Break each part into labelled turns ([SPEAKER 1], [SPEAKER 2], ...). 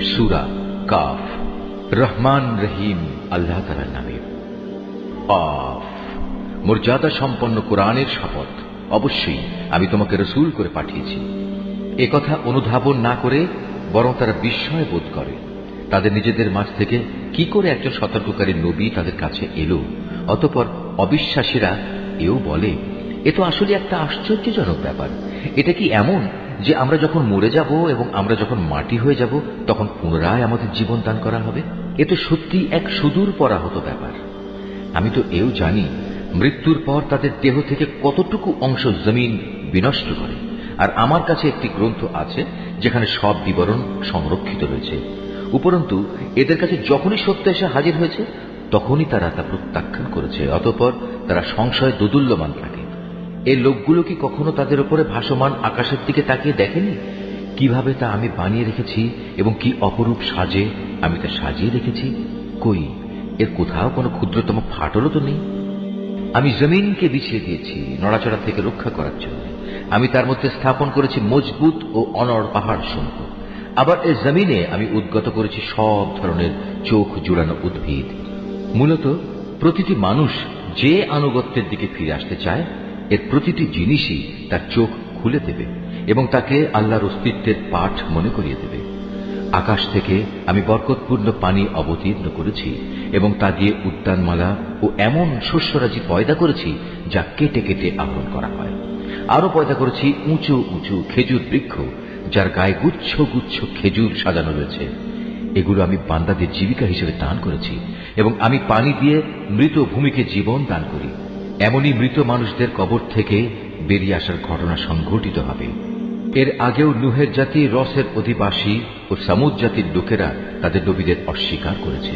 [SPEAKER 1] সূরা calf. Rahman রহিম আল্লাহ তাআলার নামে। Calf. মর্যাদা সম্পন্ন কোরআনের শপথ, অবশ্যই আমি তোমাকে রাসূল করে পাঠিয়েছি। একথা অনুধাবন না করে বরং তারা বিস্ময় বোধ করে। তাদের নিজেদের মাঝ থেকে কি করে একজন সতর্ককারী নবী তাদের কাছে এলো। অতঃপর অবিশ্বাসীরা এও বলে, এ তো আসলে একটা আশ্চর্যজনক ব্যাপার। এটা কি এমন যে আমরা যখন মরে যাব এবং আমরা যখন মাটি হয়ে যাব তখন পুনরায় আমাদের জীবন দান করা হবে? এ তো সত্যি এক সুদূর পরাহত ব্যাপার। আমি তো এও জানি মৃত্যুর পর তাদের দেহ থেকে কতটুকু অংশ জমিন বিনষ্ট করে, আর আমার কাছে একটি গ্রন্থ আছে যেখানে সব বিবরণ সংরক্ষিত রয়েছে। উপরন্তু এদের কাছে যখনই সত্য এসে হাজির হয়েছে তখনই তারা তা প্রত্যাখ্যান করেছে। অতঃপর তারা সংশয়ে দোদুল্যমান থাকে। এই লোকগুলো কি কখনো তাদের উপরে ভাসমান আকাশের দিকে তাকিয়ে দেখেনি কিভাবে তা আমি বানিয়ে রেখেছি এবং কি অপরূপ সাজে আমি তা সাজিয়ে রেখেছি? কই, এর কোথাও কোনো ক্ষুদ্রতম ফাটলও তো নেই। আমি জমিনকে বিছিয়ে দিয়েছি নড়াচড়া থেকে রক্ষা করার জন্য। আমি তার মধ্যে স্থাপন করেছি মজবুত ও অনড় পাহাড় সমূহ। আবার এই জমিনে আমি উদ্গত করেছি সব ধরনের চোখ জুড়ানো উদ্ভিদ। মূলত প্রতিটি মানুষ যে আনুগত্যের দিকে ফিরে আসতে চায়, এর প্রতিটি জিনিসই তার চোখ খুলে দেবে এবং তাকে আল্লাহর অস্তিত্বের পাঠ মনে করিয়ে দেবে। আকাশ থেকে আমি বরকতপূর্ণ পানি অবতীর্ণ করেছি এবং তা দিয়ে উদ্যানমালা ও এমন শস্যরাজি পয়দা করেছি যা কেটে কেটে আহরণ করা হয়। আরো পয়দা করেছি উঁচু উঁচু খেজুর বৃক্ষ, যার গায়ে গুচ্ছ গুচ্ছ খেজুর সাজানো রয়েছে। এগুলো আমি বান্দাদের জীবিকা হিসেবে দান করেছি এবং আমি পানি দিয়ে মৃত ভূমিকে জীবন দান করি। এমনই মৃত মানুষদের কবর থেকে বেরিয়ে আসার ঘটনা সংঘটিত হবে। এর আগেও নূহের জাতি, রসের অধিবাসী ও সামুদ জাতির লোকেরা তাদের নবীদের অস্বীকার করেছে।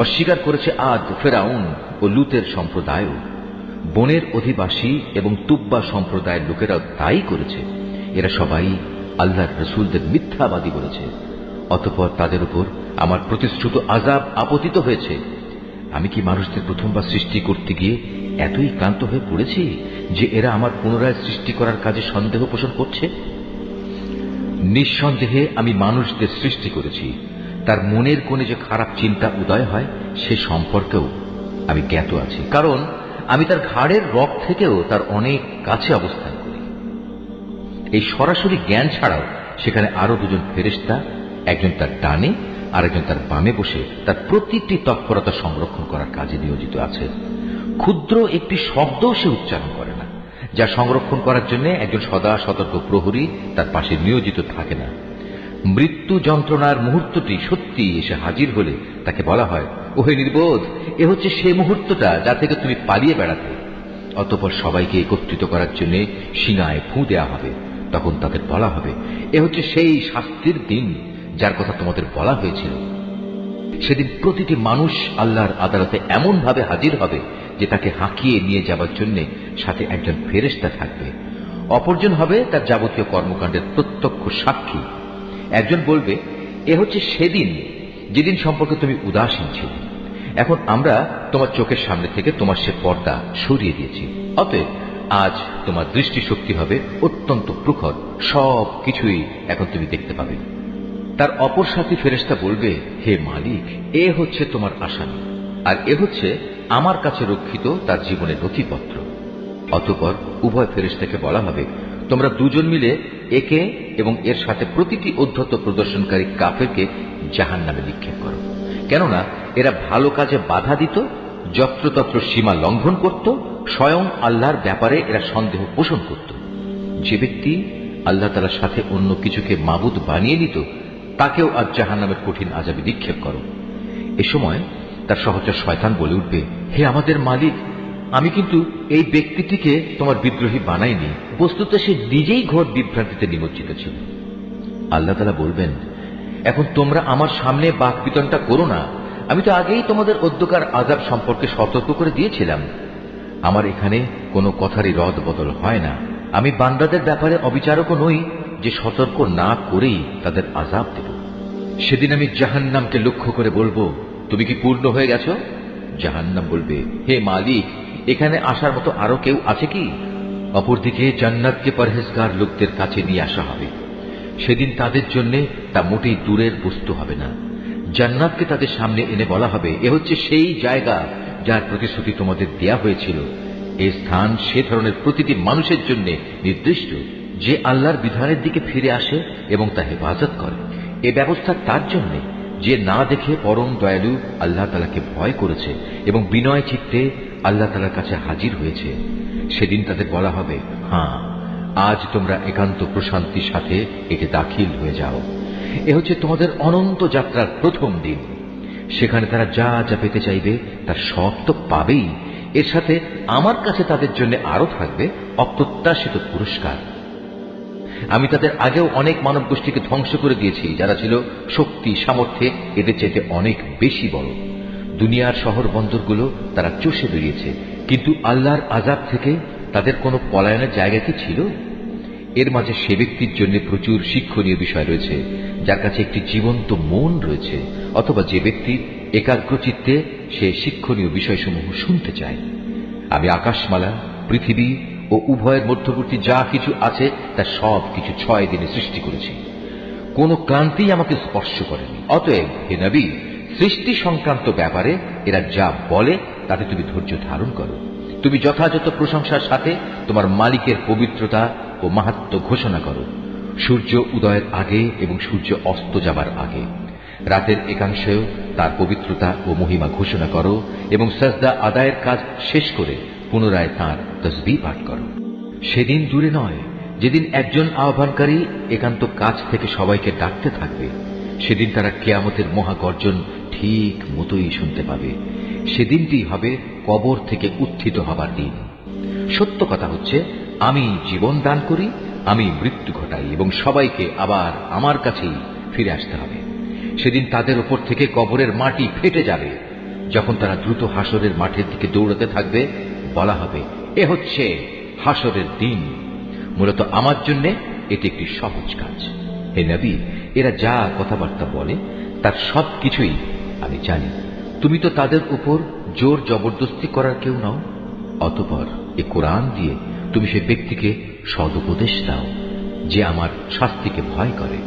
[SPEAKER 1] অস্বীকার করেছে আদ, ফেরাউন ও লুতের সম্প্রদায়ও। বনের অধিবাসী এবং তুব্বা সম্প্রদায়ের লোকেরাও তাই করেছে। এরা সবাই আল্লাহর রাসূলদের মিথ্যাবাদী বলেছে। অতঃপর তাদের উপর আমার প্রতিশ্রুত আযাব আপতিত হয়েছে। আমি কি মানুষদের প্রথমবার সৃষ্টি করতে গিয়ে এতই ক্লান্ত হয়ে পড়েছি যে এরা আমার পুনরায় সৃষ্টি করার কাজে সন্দেহ পোষণ করছে? নিঃসন্দেহে আমি মানুষদের সৃষ্টি করেছি। তার মনের কোণে যে খারাপ চিন্তা উদয় হয় সে সম্পর্কেও আমি জ্ঞাত আছি, কারণ আমি তার ঘাড়ের রগ থেকেও তার অনেক কাছে অবস্থান করি। এই সরাসরি জ্ঞান ছাড়াও সেখানে আরো দুজন ফেরেশতা, একজন তার ডানে আর একজন তার বামে বসে তার প্রতিটি তৎপরতা সংরক্ষণ করার কাজে নিয়োজিত আছে। ক্ষুদ্র একটি শব্দও সে উচ্চারণ করে না, যা সংরক্ষণ করার জন্য একজন সদা সতর্ক প্রহরী তার পাশে নিয়োজিত থাকে না। মৃত্যু যন্ত্রণার মুহূর্তটি সত্যি এসে হাজির হলে তাকে বলা হয়, ওহে নির্বোধ, এ হচ্ছে সেই মুহূর্তটা যা থেকে তুমি পালিয়ে বেড়াতে। অতঃপর সবাইকে একত্রিত করার জন্য শিঙায় ফুঁ দেয়া হবে। তখন তাদের বলা হবে, এ হচ্ছে সেই শাস্তির দিন যার কথা তোমাদের বলা হয়েছিল। সেদিন প্রতিটি মানুষ আল্লাহর আদালতে এমন ভাবে হাজির হবে যে তাকে হাঁকিয়ে নিয়ে যাবার জন্য সাথে একজন ফেরেশতা থাকবে। অপরজন হবে তার যাবতীয় কর্মকাণ্ডের প্রত্যক্ষ সাক্ষী। একজন বলবে, এ হচ্ছে সেদিন যেদিন সম্পর্কে তুমি উদাসীন ছিলে। এখন আমরা তোমার চোখের সামনে থেকে তোমার সে পর্দা সরিয়ে দিয়েছি। অতএব আজ তোমার দৃষ্টিশক্তি হবে অত্যন্ত প্রখর, সব কিছুই এখন তুমি দেখতে পাবে। তার অপর সাথী ফেরেশতা বলবে, হে মালিক, এ হচ্ছে তোমার আসামি, আর এ হচ্ছে আমার কাছে রক্ষিত তার জীবনের নথিপত্র। অতঃপর উভয় ফেরেশতাকে বলা হবে, তোমরা দুজন মিলে একে এবং এর সাথে প্রতিটি উদ্ধত প্রদর্শনকারী কাফেরকে জাহান্নামে নিক্ষেপ করো। কেননা এরা ভালো কাজে বাধা দিত, যত্রতত্র সীমা লঙ্ঘন করত, স্বয়ং আল্লাহর ব্যাপারে এরা সন্দেহ পোষণ করত। যে ব্যক্তি আল্লাহ তাআলার সাথে অন্য কিছুকে মাবুদ বানিয়ে নিত তাকেও আজ জাহান্নামের কঠিন আযাবে নিক্ষেপ করো। এ সময় তার সহচর শয়তান বলে উঠবে, হে আমাদের মালিক, আমি কিন্তু এই ব্যক্তিটিকে তোমার বিদ্রোহী বানাইনি। বস্তুত সে নিজেই ঘোর বিভ্রান্তিতে নিমজ্জিত ছিল। আল্লাহ তাআলা বলবেন, এখন তোমরা আমার সামনে বাকবিতণ্ডা করো না। আমি তো আগেই তোমাদের অধ্যকার আযাব সম্পর্কে সতর্ক করে দিয়েছিলাম। আমার এখানে কোনো কথারই রদ বদল হয় না। আমি বান্দাদের ব্যাপারে অবিচারকও নই যে সতর্ক না করেই তাদের আযাব দেব। সেদিন আমি জাহান্নামকে লক্ষ্য করে বলবো, তুমি কি পূর্ণ হয়ে গেছো? জাহান্নাম বলবে, হে মালিক, এখানে আসার মতো আরো কেউ আছে কি? অপরদিকে জান্নাতকে পরহেজগার লোকদের কাছে নিয়ে আসা হবে। সেদিন তাদের জন্য তা মোটেই দূরের বস্তু হবে না। জান্নাতকে তাদের সামনে এনে বলা হবে, এ হচ্ছে সেই জায়গা যার প্রতিশ্রুতি তোমাদের দেয়া হয়েছিল। এই স্থান সে ধরনের প্রতিটি মানুষের জন্য নির্দিষ্ট যে আল্লাহর বিধানের দিকে ফিরে আসে এবং তা হেফাজত করে। এ ব্যবস্থা তার জন্য যে না দেখে পরম দয়ালু আল্লাহ তাআলাকে ভয় করেছে এবং বিনয় চিত্তে আল্লাহ তাআলার কাছে হাজির হয়েছে। সেদিন তাদের বলা হবে, হ্যাঁ, আজ তোমরা একান্ত প্রশান্তির সাথে এতে দাখিল হয়ে যাও। এ হচ্ছে তোমাদের অনন্ত যাত্রার প্রথম দিন। সেখানে তারা যা যা পেতে চাইবে তার সব তো পাবেই। এর সাথে আমার কাছে তাদের জন্য আরো থাকবে অপ্রত্যাশিত পুরস্কার। আমি তাদের আগেও অনেক মানব গোষ্ঠীকে ধ্বংস করে দিয়েছি যারা ছিল শক্তি সামর্থ্যে এদের চাইতে অনেক বেশি বড়। দুনিয়ার শহর বন্দরগুলো তারা চষে বেরিয়েছে, কিন্তু আল্লাহর আযাব থেকে তাদের কোনো পলায়নের জায়গা কি ছিল? এর মাঝে সে ব্যক্তির জন্য প্রচুর শিক্ষণীয় বিষয় রয়েছে যার কাছে একটি জীবন্ত মন রয়েছে, অথবা যে ব্যক্তি একাগ্রচিত্তে সে শিক্ষণীয় বিষয়সমূহ শুনতে চায়। আমি আকাশমালা, পৃথিবী ও উভয়ের মধ্যবর্তী যা কিছু আছে তা সব কিছু 6 দিনে সৃষ্টি করেছি। কোন ক্লান্তি আমাকে স্পর্শ করেনি। অতএব হে নবী, সৃষ্টি সংক্রান্ত ব্যাপারে এরা যা বলে তাতে তুমি ধৈর্য ধারণ করো। তুমি যথাযথ প্রশংসার সাথে তোমার মালিকের পবিত্রতা ও মাহাত্ম্য ঘোষণা করো, সূর্য উদয়ের আগে এবং সূর্য অস্ত যাবার আগে। রাতের একাংশেও তার পবিত্রতা ও মহিমা ঘোষণা করো এবং সাজদা আদায়ের কাজ শেষ করে পুনরায় তাঁর তসবিহ পাঠ করো। সেদিন দূরে নয় যেদিন একজন আহ্বানকারী একান্ত কাছ থেকে সবাইকে ডাকতে থাকবে। সেদিন তারা কিয়ামতের মহাগর্জন ঠিক মতোই শুনতে পাবে। সেদিনটি হবে কবর থেকে উত্থিত হবার দিন। সত্য কথা হচ্ছে, আমি জীবন দান করি, আমি মৃত্যু ঘটাই এবং সবাইকে আবার আমার কাছেই ফিরে আসতে হবে। সেদিন তাদের উপর থেকে কবরের মাটি ফেটে যাবে। যখন তারা দ্রুত হাসরের মাঠের দিকে দৌড়াতে থাকবে, বলা হবে, এ হচ্ছে হাসরের দিন। মূলত আমার জন্য এটি একটি সহজ কাজ। হে নবী, এরা যা কথাবার্তা বলে তার সব কিছুই আমি জানি। তুমি তো তাদের উপর জোর জবরদস্তি করার কেউ নও। অতঃপর এ কোরআন দিয়ে তুমি সে ব্যক্তিকে সদুপদেশ দাও যে আমার শাস্তিকে ভয় করে।